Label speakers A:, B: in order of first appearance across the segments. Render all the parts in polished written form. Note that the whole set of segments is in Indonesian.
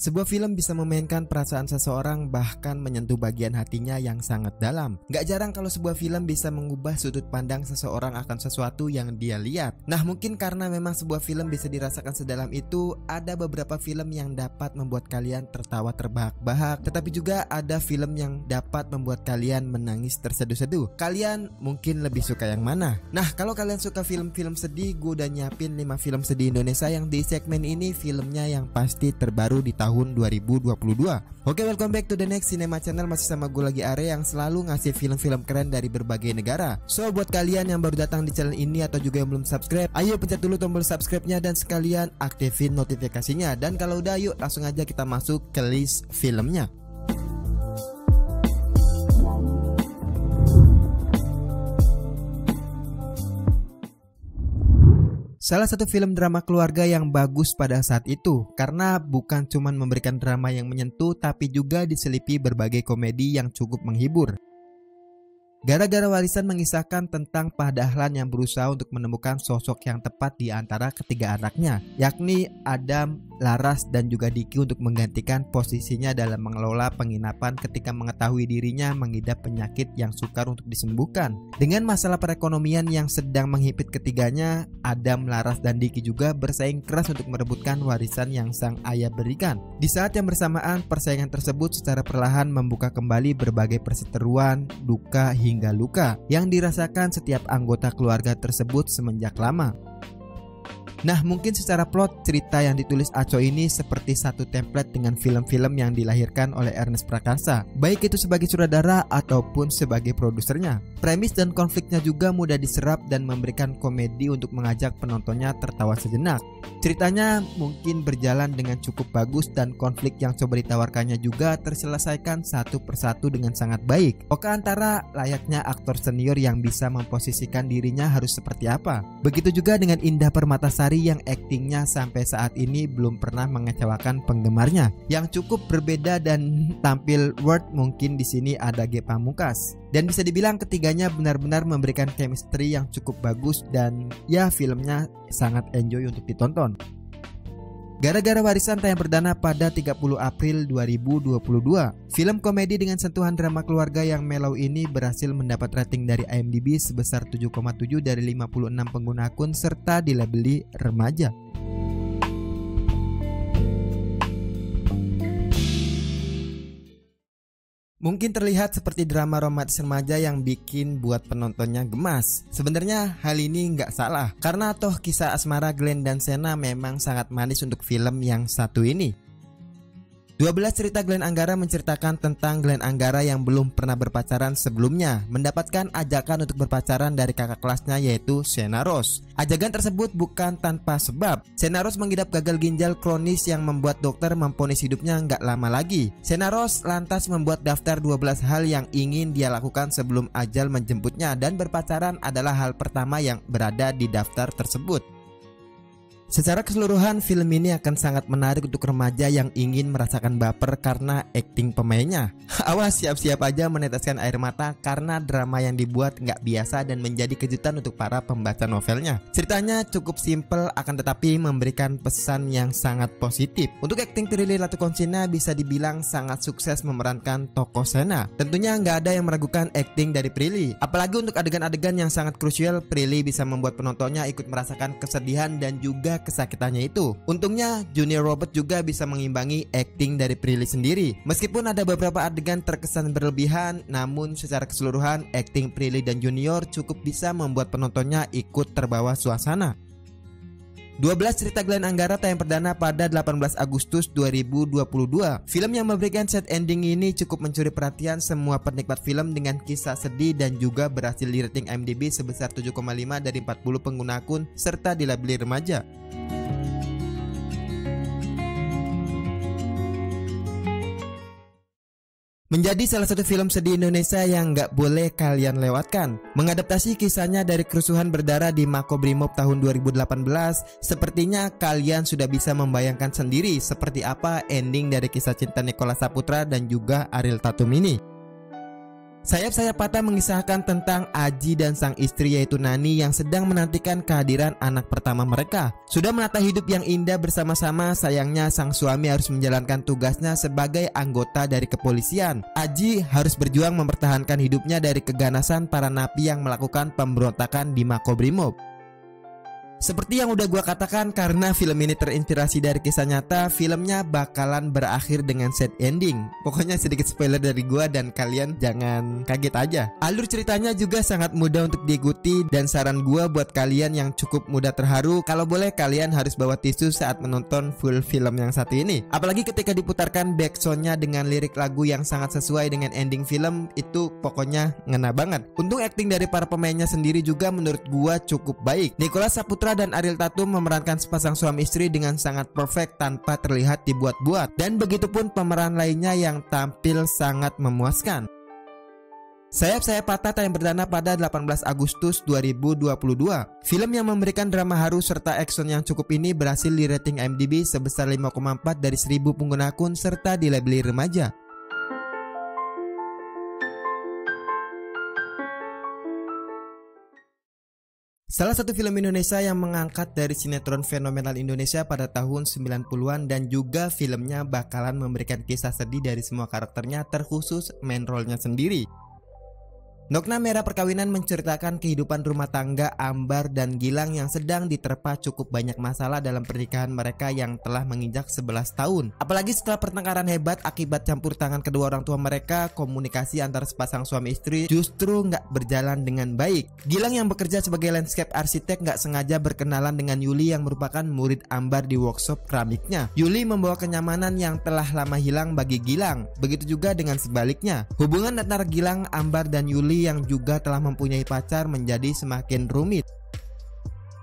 A: Sebuah film bisa memainkan perasaan seseorang bahkan menyentuh bagian hatinya yang sangat dalam. Gak jarang kalau sebuah film bisa mengubah sudut pandang seseorang akan sesuatu yang dia lihat. Nah, mungkin karena memang sebuah film bisa dirasakan sedalam itu, ada beberapa film yang dapat membuat kalian tertawa terbahak-bahak, tetapi juga ada film yang dapat membuat kalian menangis terseduh-seduh. Kalian mungkin lebih suka yang mana? Nah, kalau kalian suka film-film sedih, gue udah nyiapin 5 film sedih Indonesia yang di segmen ini filmnya yang pasti terbaru di tahun 2022. Oke, welcome back to the next Cinema Channel. Masih sama gue lagi Are yang selalu ngasih film-film keren dari berbagai negara. So, buat kalian yang baru datang di channel ini atau juga yang belum subscribe, ayo pencet dulu tombol subscribe-nya dan sekalian aktifin notifikasinya. Dan kalau udah, yuk langsung aja kita masuk ke list filmnya. Salah satu film drama keluarga yang bagus pada saat itu karena bukan cuma memberikan drama yang menyentuh tapi juga diselipi berbagai komedi yang cukup menghibur. Gara-gara Warisan mengisahkan tentang Pak Dahlan yang berusaha untuk menemukan sosok yang tepat di antara ketiga anaknya, yakni Adam, Laras, dan juga Diki untuk menggantikan posisinya dalam mengelola penginapan ketika mengetahui dirinya mengidap penyakit yang sukar untuk disembuhkan. Dengan masalah perekonomian yang sedang menghimpit ketiganya, Adam, Laras, dan Diki juga bersaing keras untuk merebutkan warisan yang sang ayah berikan. Di saat yang bersamaan, persaingan tersebut secara perlahan membuka kembali berbagai perseteruan, duka, hingga luka yang dirasakan setiap anggota keluarga tersebut semenjak lama. Nah, mungkin secara plot, cerita yang ditulis Aco ini seperti satu template dengan film-film yang dilahirkan oleh Ernest Prakasa, baik itu sebagai sutradara ataupun sebagai produsernya. Premis dan konfliknya juga mudah diserap dan memberikan komedi untuk mengajak penontonnya tertawa sejenak. Ceritanya mungkin berjalan dengan cukup bagus dan konflik yang coba ditawarkannya juga terselesaikan satu persatu dengan sangat baik. Oka Antara layaknya aktor senior yang bisa memposisikan dirinya harus seperti apa. Begitu juga dengan Indah Permatasari yang aktingnya sampai saat ini belum pernah mengecewakan penggemarnya. Yang cukup berbeda dan tampil word mungkin di sini ada Ge Pamungkas. Dan bisa dibilang ketiganya benar-benar memberikan chemistry yang cukup bagus dan ya filmnya sangat enjoy untuk ditonton. Gara-gara Warisan tayang perdana pada 30 April 2022, film komedi dengan sentuhan drama keluarga yang mellow ini berhasil mendapat rating dari IMDb sebesar 7,7 dari 56 pengguna akun serta dilabeli remaja. Mungkin terlihat seperti drama romantis remaja yang bikin buat penontonnya gemas. Sebenarnya hal ini nggak salah, karena toh kisah asmara Glenn dan Sena memang sangat manis untuk film yang satu ini. 12 cerita Glenn Anggara menceritakan tentang Glenn Anggara yang belum pernah berpacaran sebelumnya mendapatkan ajakan untuk berpacaran dari kakak kelasnya yaitu Sena Rose. Ajakan tersebut bukan tanpa sebab. Sena Rose mengidap gagal ginjal kronis yang membuat dokter memvonis hidupnya nggak lama lagi. Sena Rose lantas membuat daftar 12 hal yang ingin dia lakukan sebelum ajal menjemputnya dan berpacaran adalah hal pertama yang berada di daftar tersebut. Secara keseluruhan film ini akan sangat menarik untuk remaja yang ingin merasakan baper karena akting pemainnya. Awas, siap-siap aja meneteskan air mata karena drama yang dibuat nggak biasa dan menjadi kejutan untuk para pembaca novelnya. Ceritanya cukup simpel akan tetapi memberikan pesan yang sangat positif. Untuk akting Prilly Latukonsina bisa dibilang sangat sukses memerankan tokoh Sena. Tentunya nggak ada yang meragukan akting dari Prilly. Apalagi untuk adegan-adegan yang sangat krusial, Prilly bisa membuat penontonnya ikut merasakan kesedihan dan juga kesakitannya itu. Untungnya Junior Robert juga bisa mengimbangi akting dari Prilly sendiri. Meskipun ada beberapa adegan terkesan berlebihan, namun secara keseluruhan akting Prilly dan Junior cukup bisa membuat penontonnya ikut terbawa suasana. 12 cerita Glenn Anggara tayang perdana pada 18 Agustus 2022. Film yang memberikan set ending ini cukup mencuri perhatian semua penikmat film dengan kisah sedih dan juga berhasil di rating IMDb sebesar 7,5 dari 40 pengguna akun serta dilabeli remaja. Menjadi salah satu film sedih Indonesia yang nggak boleh kalian lewatkan. Mengadaptasi kisahnya dari kerusuhan berdarah di Makobrimob tahun 2018, sepertinya kalian sudah bisa membayangkan sendiri seperti apa ending dari kisah cinta Nicholas Saputra dan juga Ariel Tatum ini. Sayap-sayap Patah mengisahkan tentang Aji dan sang istri yaitu Nani yang sedang menantikan kehadiran anak pertama mereka. Sudah menata hidup yang indah bersama-sama, sayangnya sang suami harus menjalankan tugasnya sebagai anggota dari kepolisian. Aji harus berjuang mempertahankan hidupnya dari keganasan para napi yang melakukan pemberontakan di Makobrimob. Seperti yang udah gua katakan, karena film ini terinspirasi dari kisah nyata, filmnya bakalan berakhir dengan sad ending. Pokoknya sedikit spoiler dari gua dan kalian jangan kaget aja. Alur ceritanya juga sangat mudah untuk diikuti dan saran gua buat kalian yang cukup mudah terharu, kalau boleh kalian harus bawa tisu saat menonton full film yang satu ini. Apalagi ketika diputarkan backsoundnya dengan lirik lagu yang sangat sesuai dengan ending film, itu pokoknya ngena banget. Untung acting dari para pemainnya sendiri juga menurut gua cukup baik. Nicholas Saputra dan Ariel Tatum memerankan sepasang suami istri dengan sangat perfect tanpa terlihat dibuat-buat, dan begitupun pemeran lainnya yang tampil sangat memuaskan. Sayap-sayap Patah tayang perdana pada 18 Agustus 2022. Film yang memberikan drama haru serta action yang cukup ini berhasil di rating IMDb sebesar 5,4 dari 1000 pengguna akun serta dilabeli remaja. Salah satu film Indonesia yang mengangkat dari sinetron fenomenal Indonesia pada tahun 90-an, dan juga filmnya bakalan memberikan kisah sedih dari semua karakternya, terkhusus main role-nya sendiri. Nokta Merah Perkawinan menceritakan kehidupan rumah tangga Ambar dan Gilang yang sedang diterpa cukup banyak masalah dalam pernikahan mereka yang telah menginjak 11 tahun. Apalagi setelah pertengkaran hebat akibat campur tangan kedua orang tua mereka, komunikasi antara sepasang suami istri justru nggak berjalan dengan baik. Gilang yang bekerja sebagai landscape arsitek nggak sengaja berkenalan dengan Yuli yang merupakan murid Ambar di workshop keramiknya. Yuli membawa kenyamanan yang telah lama hilang bagi Gilang. Begitu juga dengan sebaliknya. Hubungan antara Gilang, Ambar, dan Yuli yang juga telah mempunyai pacar menjadi semakin rumit.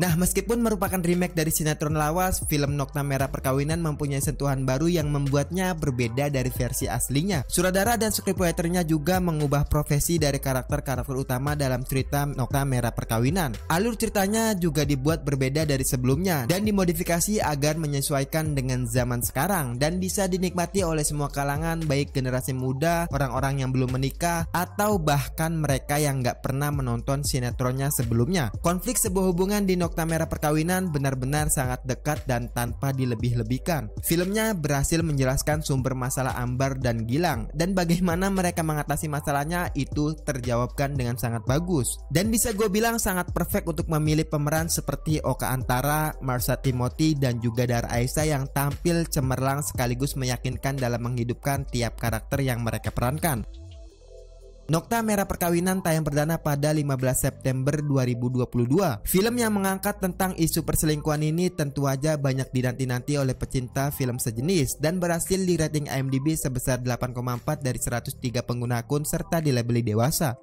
A: Nah, meskipun merupakan remake dari sinetron lawas, film Nokta Merah Perkawinan mempunyai sentuhan baru yang membuatnya berbeda dari versi aslinya. Sutradara dan scriptwriter-nya juga mengubah profesi dari karakter-karakter utama dalam cerita Nokta Merah Perkawinan. Alur ceritanya juga dibuat berbeda dari sebelumnya dan dimodifikasi agar menyesuaikan dengan zaman sekarang dan bisa dinikmati oleh semua kalangan, baik generasi muda, orang-orang yang belum menikah, atau bahkan mereka yang nggak pernah menonton sinetronnya sebelumnya. Konflik sebuah hubungan di Nokta Merah Perkawinan benar-benar sangat dekat dan tanpa dilebih-lebihkan. Filmnya berhasil menjelaskan sumber masalah Ambar dan Gilang, dan bagaimana mereka mengatasi masalahnya itu terjawabkan dengan sangat bagus. Dan bisa gue bilang sangat perfect untuk memilih pemeran seperti Oka Antara, Marsha Timothy, dan juga Dara Aisyah yang tampil cemerlang sekaligus meyakinkan dalam menghidupkan tiap karakter yang mereka perankan. Nokta Merah Perkawinan tayang perdana pada 15 September 2022. Film yang mengangkat tentang isu perselingkuhan ini tentu aja banyak dinanti-nanti oleh pecinta film sejenis dan berhasil di rating IMDb sebesar 8,4 dari 103 pengguna akun serta dilabeli dewasa.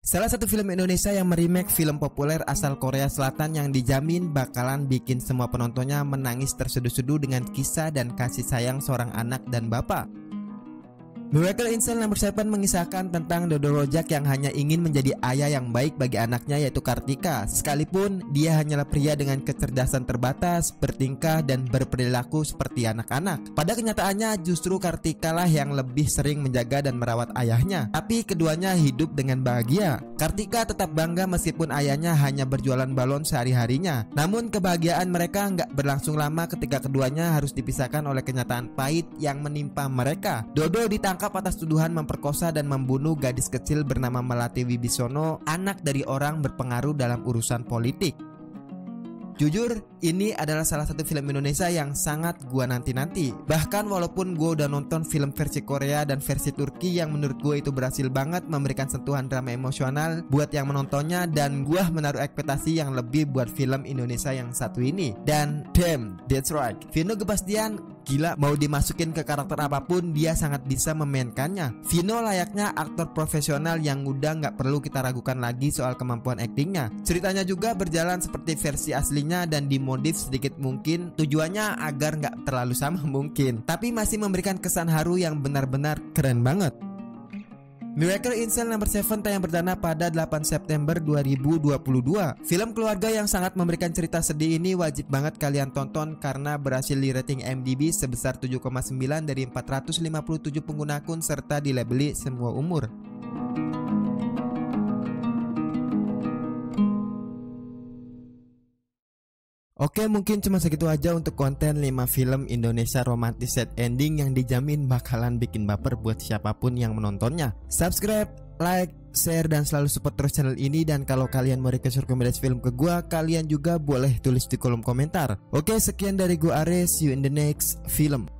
A: Salah satu film Indonesia yang meremake film populer asal Korea Selatan yang dijamin bakalan bikin semua penontonnya menangis terseduh-seduh dengan kisah dan kasih sayang seorang anak dan bapak. Miracle in Cell Number 7 mengisahkan tentang Dodo Rojak yang hanya ingin menjadi ayah yang baik bagi anaknya yaitu Kartika, sekalipun dia hanyalah pria dengan kecerdasan terbatas, bertingkah dan berperilaku seperti anak-anak. Pada kenyataannya justru Kartika lah yang lebih sering menjaga dan merawat ayahnya, tapi keduanya hidup dengan bahagia. Kartika tetap bangga meskipun ayahnya hanya berjualan balon sehari-harinya. Namun kebahagiaan mereka nggak berlangsung lama ketika keduanya harus dipisahkan oleh kenyataan pahit yang menimpa mereka. Dodo ditangkap atas tuduhan memperkosa dan membunuh gadis kecil bernama Melati Wibisono, anak dari orang berpengaruh dalam urusan politik. Jujur, ini adalah salah satu film Indonesia yang sangat gua nanti-nanti. Bahkan walaupun gua udah nonton film versi Korea dan versi Turki yang menurut gua itu berhasil banget memberikan sentuhan drama emosional buat yang menontonnya, dan gua menaruh ekspektasi yang lebih buat film Indonesia yang satu ini. Dan damn, that's right, Vino Gebastian gila, mau dimasukin ke karakter apapun dia sangat bisa memainkannya. Vino layaknya aktor profesional yang udah gak perlu kita ragukan lagi soal kemampuan aktingnya. Ceritanya juga berjalan seperti versi aslinya dan dimodif sedikit mungkin, tujuannya agar gak terlalu sama mungkin, tapi masih memberikan kesan haru yang benar-benar keren banget. Miracle in Cell Number 7 tayang perdana pada 8 September 2022. Film keluarga yang sangat memberikan cerita sedih ini wajib banget kalian tonton karena berhasil di rating IMDb sebesar 7,9 dari 457 pengguna akun serta dilabeli semua umur. Oke, mungkin cuma segitu aja untuk konten 5 film Indonesia romantis sad ending yang dijamin bakalan bikin baper buat siapapun yang menontonnya. Subscribe, like, share, dan selalu support terus channel ini. Dan kalau kalian mau request rekomendasi film ke gua, kalian juga boleh tulis di kolom komentar. Oke, sekian dari gua Ares, see you in the next film.